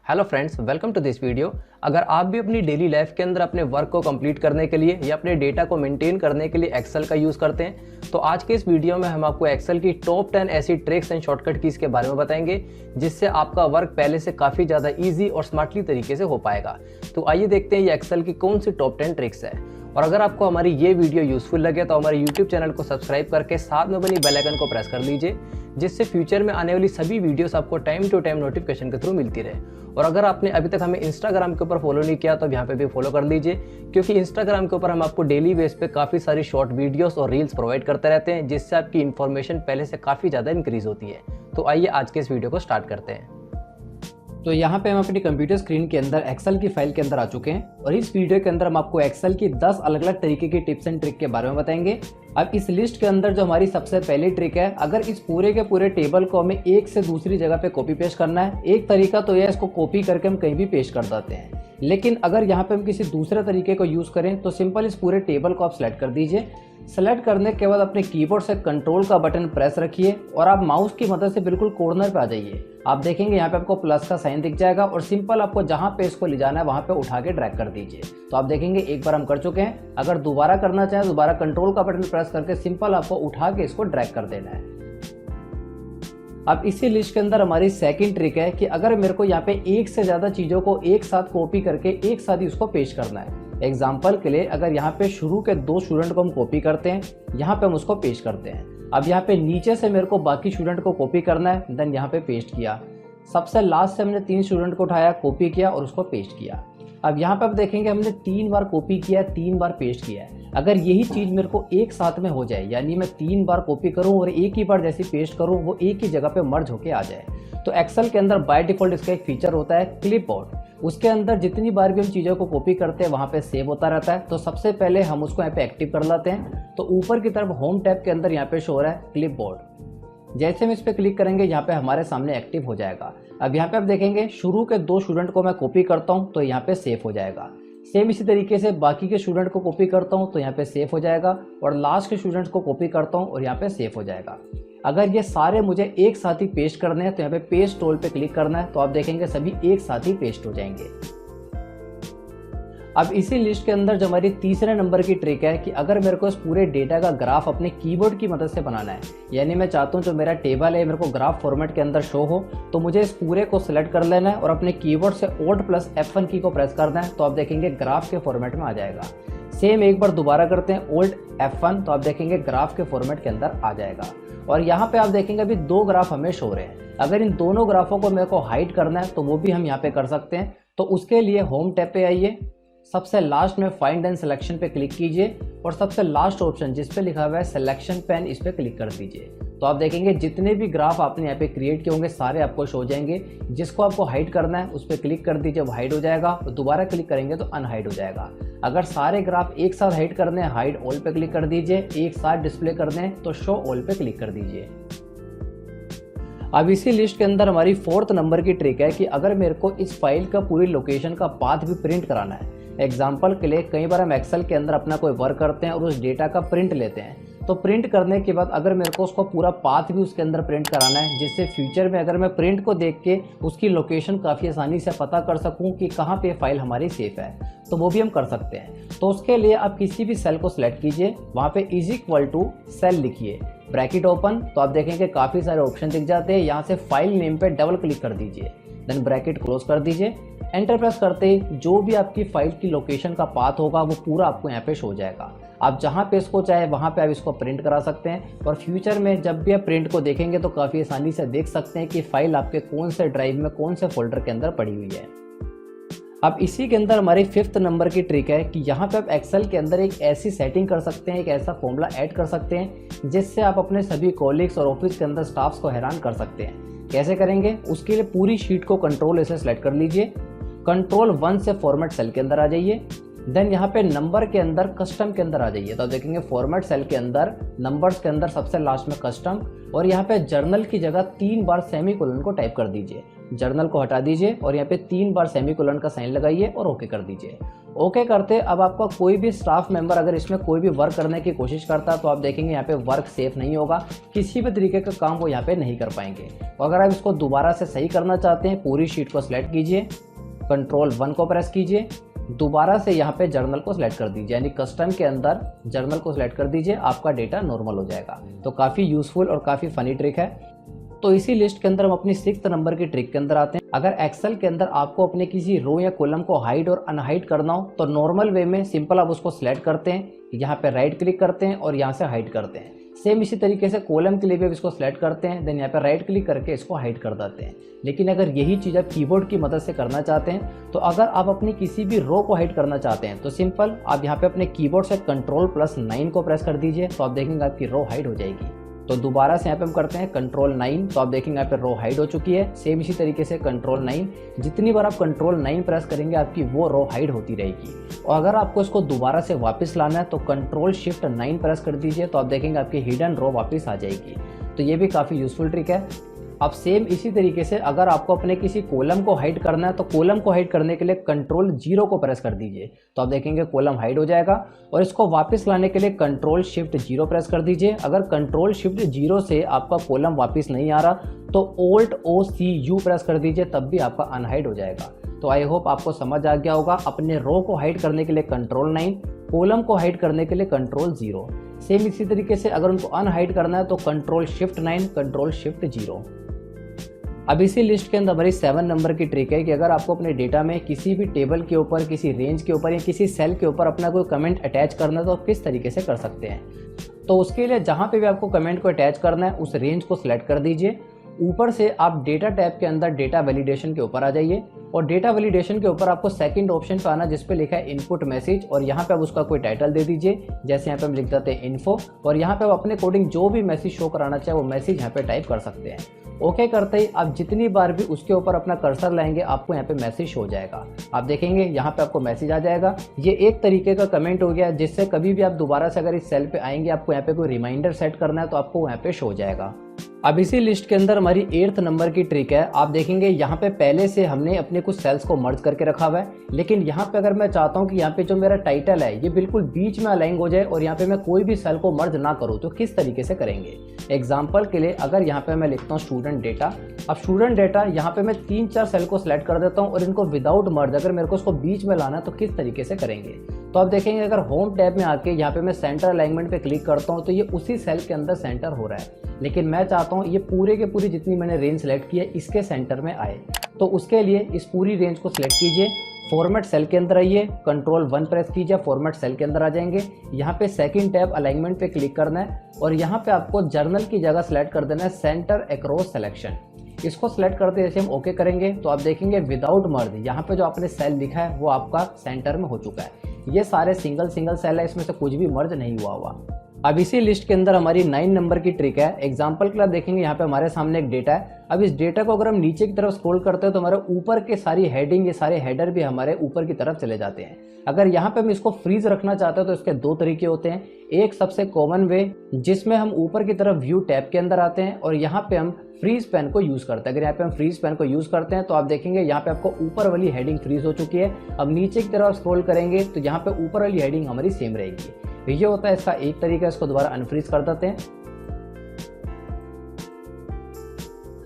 Hello friends, welcome to this video. अगर आप भी अपनी डेली लाइफ के अंदर अपने वर्क को कंप्लीट करने के लिए या अपने डेटा को मेंटेन करने के लिए एक्सेल का यूज़ करते हैं, तो आज के इस वीडियो में हम आपको एक्सेल की टॉप 10 ऐसी ट्रिक्स एंड शॉर्टकट कीज़ के बारे में बताएंगे जिससे आपका वर्क पहले से काफ़ी ज़्यादा ईजी और स्मार्टली तरीके से हो पाएगा। तो आइए देखते हैं ये एक्सेल की कौन सी टॉप 10 ट्रिक्स है। और अगर आपको हमारी ये वीडियो यूजफुल लगे तो हमारे यूट्यूब चैनल को सब्सक्राइब करके साथ में बनी बेल आइकन को प्रेस कर लीजिए, जिससे फ्यूचर में आने वाली सभी वीडियोस आपको टाइम टू टाइम नोटिफिकेशन के थ्रू मिलती रहे। और अगर आपने अभी तक हमें इंस्टाग्राम के ऊपर फॉलो नहीं किया तो यहाँ पे भी फॉलो कर लीजिए, क्योंकि इंस्टाग्राम के ऊपर हम आपको डेली बेस पे काफ़ी सारी शॉर्ट वीडियोस और रील्स प्रोवाइड करते रहते हैं, जिससे आपकी इन्फॉर्मेशन पहले से काफ़ी ज़्यादा इंक्रीज होती है। तो आइए आज के इस वीडियो को स्टार्ट करते हैं। तो यहाँ पे हम अपनी कंप्यूटर स्क्रीन के अंदर एक्सेल की फाइल के अंदर आ चुके हैं और इस वीडियो के अंदर हम आपको एक्सेल की 10 अलग अलग तरीके की टिप्स एंड ट्रिक के बारे में बताएंगे। अब इस लिस्ट के अंदर जो हमारी सबसे पहली ट्रिक है, अगर इस पूरे के पूरे टेबल को हमें एक से दूसरी जगह पे कॉपी पेस्ट करना है, एक तरीका तो यह इसको कॉपी करके हम कहीं भी पेस्ट कर देते हैं, लेकिन अगर यहाँ पे हम किसी दूसरे तरीके को यूज़ करें तो सिंपल इस पूरे टेबल को आप सेलेक्ट कर दीजिए। सेलेक्ट करने के बाद अपने कीबोर्ड से कंट्रोल का बटन प्रेस रखिए और आप माउस की मदद से बिल्कुल कॉर्नर पे आ जाइए। आप देखेंगे यहाँ पे आपको प्लस का साइन दिख जाएगा और सिंपल आपको जहाँ पे इसको ले जाना है वहाँ पे उठा के ड्रैग कर दीजिए। तो आप देखेंगे एक बार हम कर चुके हैं। अगर दोबारा करना चाहें दोबारा कंट्रोल का बटन प्रेस करके सिंपल आपको उठा के इसको ड्रैग कर देना है। अब इसी लिस्ट के अंदर हमारी सेकंड ट्रिक है कि अगर मेरे को यहाँ पे एक से ज़्यादा चीज़ों को एक साथ कॉपी करके एक साथ ही उसको पेस्ट करना है। एग्जाम्पल के लिए अगर यहाँ पे शुरू के 2 स्टूडेंट को हम कॉपी करते हैं, यहाँ पे हम उसको पेस्ट करते हैं। अब यहाँ पे नीचे से मेरे को बाकी स्टूडेंट को कॉपी करना है, देन यहाँ पे पेस्ट किया। सबसे लास्ट से हमने 3 स्टूडेंट को उठाया, कॉपी किया और उसको पेस्ट किया। अब यहाँ पे आप देखेंगे हमने 3 बार कॉपी किया है, 3 बार पेस्ट किया है। अगर यही चीज़ मेरे को एक साथ में हो जाए, यानी मैं 3 बार कॉपी करूँ और एक ही बार जैसे पेस्ट करूँ वो एक ही जगह पे मर्ज होके आ जाए, तो एक्सेल के अंदर बाय डिफॉल्ट इसका एक फीचर होता है क्लिपबोर्ड। उसके अंदर जितनी बार भी हम चीज़ों को कॉपी करते हैं वहाँ पे सेव होता रहता है। तो सबसे पहले हम उसको यहाँ पे एक्टिव कर लेते हैं। तो ऊपर की तरफ होम टैब के अंदर यहाँ पे शो हो रहा है क्लिपबोर्ड। जैसे हम इस पर क्लिक करेंगे यहाँ पे हमारे सामने एक्टिव हो जाएगा। अब यहाँ पे आप देखेंगे शुरू के 2 स्टूडेंट को मैं कॉपी करता हूँ तो यहाँ पे सेव हो जाएगा। सेम इसी तरीके से बाकी के स्टूडेंट को कॉपी करता हूँ तो यहाँ पे सेव हो जाएगा और लास्ट के स्टूडेंट्स को कॉपी करता हूँ और यहाँ पे सेव हो जाएगा। अगर ये सारे मुझे एक साथ ही पेस्ट करने हैं तो यहाँ पे पेस्ट टूल पे क्लिक करना है, तो आप देखेंगे सभी एक साथ ही पेस्ट हो जाएंगे। अब इसी लिस्ट के अंदर जो हमारी तीसरे नंबर की ट्रिक है कि अगर मेरे को इस पूरे डेटा का ग्राफ अपने कीबोर्ड की मदद से बनाना है, यानी मैं चाहता हूँ जो मेरा टेबल है मेरे को ग्राफ फॉर्मेट के अंदर शो हो, तो मुझे इस पूरे को सिलेक्ट कर लेना है और अपने कीबोर्ड से Alt+F1 की को प्रेस करना है, तो आप देखेंगे ग्राफ के फॉर्मेट में आ जाएगा। सेम एक बार दोबारा करते हैं Alt+F1, तो आप देखेंगे ग्राफ के फॉर्मेट के अंदर आ जाएगा। और यहाँ पे आप देखेंगे अभी 2 ग्राफ हमें शो रहे हैं। अगर इन दोनों ग्राफों को मेरे को हाइड करना है तो वो भी हम यहाँ पे कर सकते हैं। तो उसके लिए होम टैब पे आइए, सबसे लास्ट में फाइंड एंड सिलेक्शन पे क्लिक कीजिए और सबसे लास्ट ऑप्शन जिस पे लिखा हुआ है सिलेक्शन पेन, इस पे क्लिक कर दीजिए। तो आप देखेंगे जितने भी ग्राफ आपने यहाँ पे क्रिएट किए होंगे सारे आपको शो हो जाएंगे। जिसको आपको हाइड करना है उस पर क्लिक कर दीजिए, वो हाइड हो जाएगा, और दोबारा क्लिक करेंगे तो अनहाइड हो जाएगा। अगर सारे ग्राफ एक साथ हाइड करने हैं, हाइड ऑल पे क्लिक कर दीजिए। एक साथ डिस्प्ले करने हैं तो शो ऑल पे क्लिक कर दीजिए। अब इसी लिस्ट के अंदर हमारी 4th नंबर की ट्रिक है कि अगर मेरे को इस फाइल का पूरी लोकेशन का पाथ भी प्रिंट कराना है। एग्जाम्पल के लिए कई बार हम एक्सेल के अंदर अपना कोई वर्क करते हैं और उस डेटा का प्रिंट लेते हैं, तो प्रिंट करने के बाद अगर मेरे को उसको पूरा पाथ भी उसके अंदर प्रिंट कराना है, जिससे फ्यूचर में अगर मैं प्रिंट को देख के उसकी लोकेशन काफ़ी आसानी से पता कर सकूं कि कहाँ पे फाइल हमारी सेफ है, तो वो भी हम कर सकते हैं। तो उसके लिए आप किसी भी सेल को सिलेक्ट कीजिए, वहाँ पे = सेल लिखिए, ब्रैकेट ओपन, तो आप देखेंगे काफ़ी सारे ऑप्शन दिख जाते हैं। यहाँ से फाइल नेम पे डबल क्लिक कर दीजिए, देन ब्रैकेट क्लोज कर दीजिए। एंटर प्रेस करते ही जो भी आपकी फाइल की लोकेशन का पाथ होगा वो पूरा आपको यहाँ पे शो हो जाएगा। आप जहाँ पे इसको चाहे वहाँ पे आप इसको प्रिंट करा सकते हैं और फ्यूचर में जब भी आप प्रिंट को देखेंगे तो काफ़ी आसानी से देख सकते हैं कि फाइल आपके कौन से ड्राइव में कौन से फोल्डर के अंदर पड़ी हुई है। अब इसी के अंदर हमारी 5th नंबर की ट्रिक है कि यहाँ पे आप एक्सेल के अंदर एक ऐसी सेटिंग कर सकते हैं, एक ऐसा फॉर्मूला ऐड कर सकते हैं जिससे आप अपने सभी कॉलीग्स और ऑफिस के अंदर स्टाफ्स को हैरान कर सकते हैं। कैसे करेंगे? उसके लिए पूरी शीट को कंट्रोल से सेलेक्ट कर लीजिए, कंट्रोल 1 से फॉर्मेट सेल के अंदर आ जाइए, देन यहाँ पे नंबर के अंदर कस्टम के अंदर आ जाइए। तो देखेंगे फॉर्मेट सेल के अंदर नंबर्स के अंदर सबसे लास्ट में कस्टम, और यहाँ पे जर्नल की जगह 3 बार सेमीकोलन को टाइप कर दीजिए। जर्नल को हटा दीजिए और यहाँ पे 3 बार सेमीकोलन का साइन लगाइए और ओके कर दीजिए। ओके करते अब आपका कोई भी स्टाफ मेंबर अगर इसमें कोई भी वर्क करने की कोशिश करता है तो आप देखेंगे यहाँ पे वर्क सेफ नहीं होगा, किसी भी तरीके का काम वो यहाँ पे नहीं कर पाएंगे। और अगर आप इसको दोबारा से सही करना चाहते हैं, पूरी शीट को सिलेक्ट कीजिए, Ctrl+1 को प्रेस कीजिए, दोबारा से यहाँ पे जर्नल को सिलेक्ट कर दीजिए, यानी कस्टम के अंदर जर्नल को सिलेक्ट कर दीजिए, आपका डेटा नॉर्मल हो जाएगा। तो काफ़ी यूजफुल और काफ़ी फनी ट्रिक है। तो इसी लिस्ट के अंदर हम अपनी 6th नंबर की ट्रिक के अंदर आते हैं। अगर एक्सेल के अंदर आपको अपने किसी रो या कॉलम को हाइड और अनहाइड करना हो तो नॉर्मल वे में सिंपल आप उसको सिलेक्ट करते हैं, यहाँ पे राइट क्लिक करते हैं और यहाँ से हाइड करते हैं। सेम इसी तरीके से कॉलम के लिए भी इसको सिलेक्ट करते हैं, देन यहाँ पे राइट क्लिक करके इसको हाइड कर देते हैं। लेकिन अगर यही चीज़ आप कीबोर्ड की मदद से करना चाहते हैं तो अगर आप अपनी किसी भी रो को हाइड करना चाहते हैं तो सिंपल आप यहाँ पे अपने कीबोर्ड से Ctrl+9 को प्रेस कर दीजिए, तो आप देखेंगे आपकी रो हाइड हो जाएगी। तो दोबारा से यहाँ पे हम करते हैं Ctrl+9, तो आप देखेंगे यहाँ पे रो हाइड हो चुकी है। सेम इसी तरीके से Ctrl+9, जितनी बार आप Ctrl+9 प्रेस करेंगे आपकी वो रो हाइड होती रहेगी। और अगर आपको इसको दोबारा से वापस लाना है तो Ctrl+Shift+9 प्रेस कर दीजिए, तो आप देखेंगे आपकी हिडन रो वापस आ जाएगी। तो ये भी काफ़ी यूजफुल ट्रिक है। अब सेम इसी तरीके से अगर आपको अपने किसी कॉलम को हाइड करना है तो कॉलम को हाइड करने के लिए Ctrl+0 को प्रेस कर दीजिए, तो आप देखेंगे कॉलम हाइड हो जाएगा। और इसको वापस लाने के लिए Ctrl+Shift+0 प्रेस कर दीजिए। अगर Ctrl+Shift+0 से आपका कॉलम वापस नहीं आ रहा तो Alt+O+C+U प्रेस कर दीजिए, तब भी आपका अनहाइड हो जाएगा। तो आई होप आपको समझ आ गया होगा। अपने रो को हाइड करने के लिए Ctrl+9, कॉलम को हाइड करने के लिए Ctrl+0। सेम इसी तरीके से अगर उनको अनहाइड करना है तो Ctrl+Shift+9, Ctrl+Shift+0। अब इसी लिस्ट के अंदर हमारी 7 नंबर की ट्रिक है कि अगर आपको अपने डेटा में किसी भी टेबल के ऊपर, किसी रेंज के ऊपर या किसी सेल के ऊपर अपना कोई कमेंट अटैच करना है तो आप किस तरीके से कर सकते हैं। तो उसके लिए जहाँ पे भी आपको कमेंट को अटैच करना है उस रेंज को सिलेक्ट कर दीजिए। ऊपर से आप डेटा टैब के अंदर डेटा वैलिडेशन के ऊपर आ जाइए और डेटा वैलिडेशन के ऊपर आपको सेकंड ऑप्शन पे आना जिस पे लिखा है इनपुट मैसेज, और यहाँ पे आप उसका कोई टाइटल दे दीजिए। जैसे यहाँ पे हम लिख देते हैं इन्फो, और यहाँ पे आप अपने अकॉर्डिंग जो भी मैसेज शो कराना चाहे वो मैसेज यहाँ पे टाइप कर सकते हैं। ओके करते ही आप जितनी बार भी उसके ऊपर अपना कर्सर लाएंगे आपको यहाँ पे मैसेज हो जाएगा। आप देखेंगे यहाँ पे आपको मैसेज आ जाएगा। ये एक तरीके का कमेंट हो गया जिससे कभी भी आप दोबारा से अगर इस सेल पे आएंगे आपको यहाँ पे कोई रिमाइंडर सेट करना है तो आपको यहाँ पे शो हो जाएगा। अब इसी लिस्ट के अंदर हमारी 8th नंबर की ट्रिक है। आप देखेंगे यहाँ पे पहले से हमने अपने कुछ सेल्स को मर्ज करके रखा हुआ है, लेकिन यहाँ पे अगर मैं चाहता हूँ कि यहाँ पे जो मेरा टाइटल है ये बिल्कुल बीच में अलाइन हो जाए और यहाँ पे मैं कोई भी सेल को मर्ज ना करूँ तो किस तरीके से करेंगे। एग्जाम्पल के लिए अगर यहाँ पे मैं लिखता हूँ स्टूडेंट डेटा, अब स्टूडेंट डेटा यहाँ पे मैं 3-4 सेल को सिलेक्ट कर देता हूँ और इनको विदाउट मर्ज अगर मेरे को उसको बीच में लाना है तो किस तरीके से करेंगे। तो आप देखेंगे अगर होम टैब में आके यहाँ पे मैं सेंटर अलाइनमेंट पे क्लिक करता हूँ तो ये उसी सेल के अंदर सेंटर हो रहा है, लेकिन मैं चाहता हूँ ये पूरे के पूरी जितनी मैंने रेंज सेलेक्ट की है इसके सेंटर में आए। तो उसके लिए इस पूरी रेंज को सिलेक्ट कीजिए, फॉर्मेट सेल के अंदर आइए, Ctrl+1 प्रेस कीजिए, फॉर्मेट सेल के अंदर आ जाएंगे। यहाँ पे सेकंड टैब अलाइनमेंट पे क्लिक करना है और यहाँ पे आपको जर्नल की जगह सेलेक्ट कर देना है सेंटर अक्रॉस सिलेक्शन। इसको सिलेक्ट करते जैसे हम ओके करेंगे तो आप देखेंगे विदाउट मर्ज यहाँ पे जो आपने सेल लिखा है वो आपका सेंटर में हो चुका है। ये सारे सिंगल सेल है, इसमें से कुछ भी मर्ज नहीं हुआ। अब इसी लिस्ट के अंदर हमारी 9 नंबर की ट्रिक है। एग्जाम्पल के लिए आप देखेंगे यहाँ पे हमारे सामने एक डेटा है। अब इस डेटा को अगर हम नीचे की तरफ स्क्रॉल करते हैं तो हमारे ऊपर के सारी हेडिंग, ये सारे हेडर भी हमारे ऊपर की तरफ चले जाते हैं। अगर यहाँ पे हम इसको फ्रीज रखना चाहते हैं तो इसके 2 तरीके होते हैं। एक सबसे कॉमन वे जिसमें हम ऊपर की तरफ व्यू टैब के अंदर आते हैं और यहाँ पे हम फ्रीज पेन को यूज करते हैं। अगर यहाँ पे हम फ्रीज पेन को यूज करते हैं तो आप देखेंगे यहाँ पे आपको ऊपर वाली हेडिंग फ्रीज हो चुकी है। अब नीचे की तरफ स्क्रॉल करेंगे तो यहाँ पे ऊपर वाली हेडिंग हमारी सेम रहेगी। ये होता है इसका एक तरीका, इसको दोबारा अनफ्रीज कर देते हैं।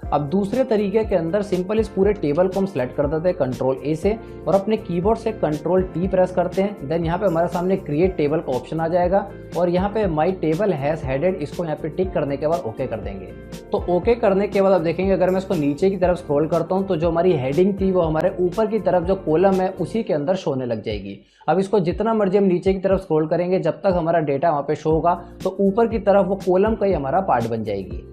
अब दूसरे तरीके के अंदर सिंपल इस पूरे टेबल को हम सेलेक्ट कर देते हैं Ctrl+A से और अपने कीबोर्ड से Ctrl+T प्रेस करते हैं। देन यहाँ पे हमारे सामने क्रिएट टेबल का ऑप्शन आ जाएगा और यहाँ पे माई टेबल हैज हेडेड, इसको यहाँ पे टिक करने के बाद ओके कर देंगे। तो ओके करने के बाद आप देखेंगे अगर मैं इसको नीचे की तरफ स्क्रॉल करता हूँ तो जो हमारी हेडिंग थी वो हमारे ऊपर की तरफ जो कॉलम है उसी के अंदर शो होने लग जाएगी। अब इसको जितना मर्जी हम नीचे की तरफ स्क्रॉल करेंगे जब तक हमारा डेटा वहाँ पे शो होगा तो ऊपर की तरफ वो कॉलम का ही हमारा पार्ट बन जाएगी।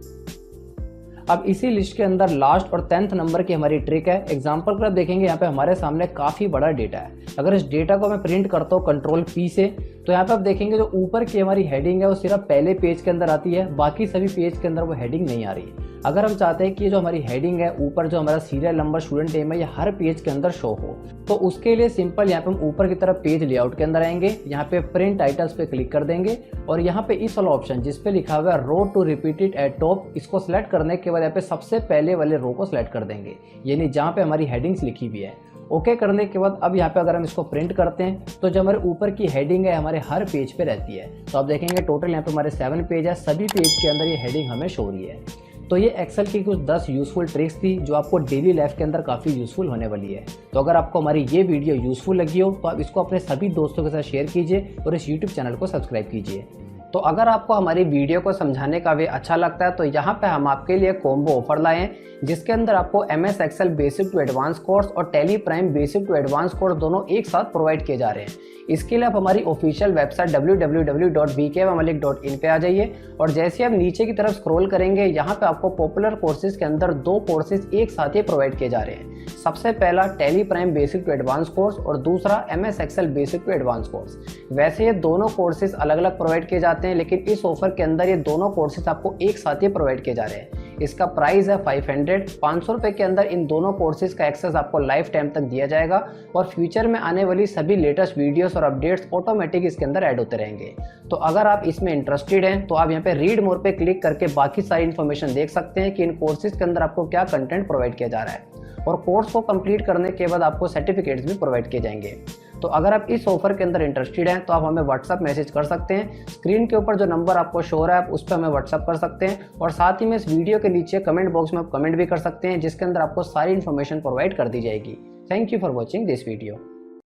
अब इसी लिस्ट के अंदर लास्ट और 10th नंबर की हमारी ट्रिक है। एग्जाम्पल पर आप देखेंगे यहाँ पे हमारे सामने काफ़ी बड़ा डेटा है। अगर इस डेटा को मैं प्रिंट करता हूँ Ctrl+P से तो यहाँ पे आप देखेंगे जो ऊपर की हमारी हेडिंग है वो सिर्फ पहले पेज के अंदर आती है, बाकी सभी पेज के अंदर वो हेडिंग नहीं आ रही। अगर हम चाहते हैं कि जो हमारी हेडिंग है ऊपर जो हमारा सीरियल नंबर स्टूडेंट नेम है ये हर पेज के अंदर शो हो, तो उसके लिए सिंपल यहाँ पे हम ऊपर की तरफ पेज लेआउट के अंदर आएंगे, यहाँ पे प्रिंट टाइटल्स पे क्लिक कर देंगे और यहाँ पे इस वाला ऑप्शन जिस पे लिखा हुआ है रो टू रिपीटेड एट टॉप, इसको सिलेक्ट करने के बाद यहाँ पे सबसे पहले वाले रो को सिलेक्ट कर देंगे, यानी जहाँ पे हमारी हेडिंग्स लिखी हुई है। ओके करने के बाद अब यहाँ पे अगर हम इसको प्रिंट करते हैं तो जो हमारे ऊपर की हेडिंग है हमारे हर पेज पे रहती है। तो आप देखेंगे टोटल यहाँ पे हमारे 7 पेज है, सभी पेज के अंदर ये हेडिंग हमें शो हो रही है। तो ये एक्सेल की कुछ 10 यूज़फुल ट्रिक्स थी जो आपको डेली लाइफ के अंदर काफ़ी यूज़फुल होने वाली है। तो अगर आपको हमारी ये वीडियो यूज़फुल लगी हो तो आप इसको अपने सभी दोस्तों के साथ शेयर कीजिए और इस यूट्यूब चैनल को सब्सक्राइब कीजिए। तो अगर आपको हमारी वीडियो को समझाने का वे अच्छा लगता है तो यहाँ पे हम आपके लिए कॉम्बो ऑफर लाए हैं, जिसके अंदर आपको MS Excel basic to advance course और Tally prime basic to advance course दोनों एक साथ प्रोवाइड किए जा रहे हैं। इसके लिए आप हमारी ऑफिशियल वेबसाइट www.vkmalik.in पे आ जाइए और जैसे आप नीचे की तरफ स्क्रॉल करेंगे यहाँ पे आपको पॉपुलर कोर्सेज के अंदर 2 कोर्सेज एक साथ ही प्रोवाइड किए जा रहे हैं। सबसे पहला Tally prime basic to advance course और दूसरा MS Excel basic to advance course. वैसे ये दोनों कोर्सेज अलग अलग प्रोवाइड किए जाते हैं, लेकिन इस ऑफर के अंदर ये दोनों कोर्सेज आपको एक साथ ही प्रोवाइड किए जा रहे हैं। इसका प्राइस है 500 रुपये के अंदर इन दोनों कोर्सेज का एक्सेस आपको लाइफ टाइम तक दिया जाएगा और फ्यूचर में आने वाली सभी लेटेस्ट वीडियोस और अपडेट्स ऑटोमेटिक इसके अंदर ऐड होते रहेंगे। तो अगर आप इसमें इंटरेस्टेड हैं तो आप यहाँ पे रीड मोर पे क्लिक करके बाकी सारी इन्फॉर्मेशन देख सकते हैं कि इन कोर्सेज के अंदर आपको क्या कंटेंट प्रोवाइड किया जा रहा है और कोर्स को कंप्लीट करने के बाद आपको सर्टिफिकेट्स भी प्रोवाइड किए जाएंगे। तो अगर आप इस ऑफर के अंदर इंटरेस्टेड हैं तो आप हमें व्हाट्सअप मैसेज कर सकते हैं। स्क्रीन के ऊपर जो नंबर आपको शो हो रहा है आप उस पर हमें व्हाट्सअप कर सकते हैं और साथ ही में इस वीडियो के नीचे कमेंट बॉक्स में आप कमेंट भी कर सकते हैं, जिसके अंदर आपको सारी इन्फॉर्मेशन प्रोवाइड कर दी जाएगी। Thank you for watching this video.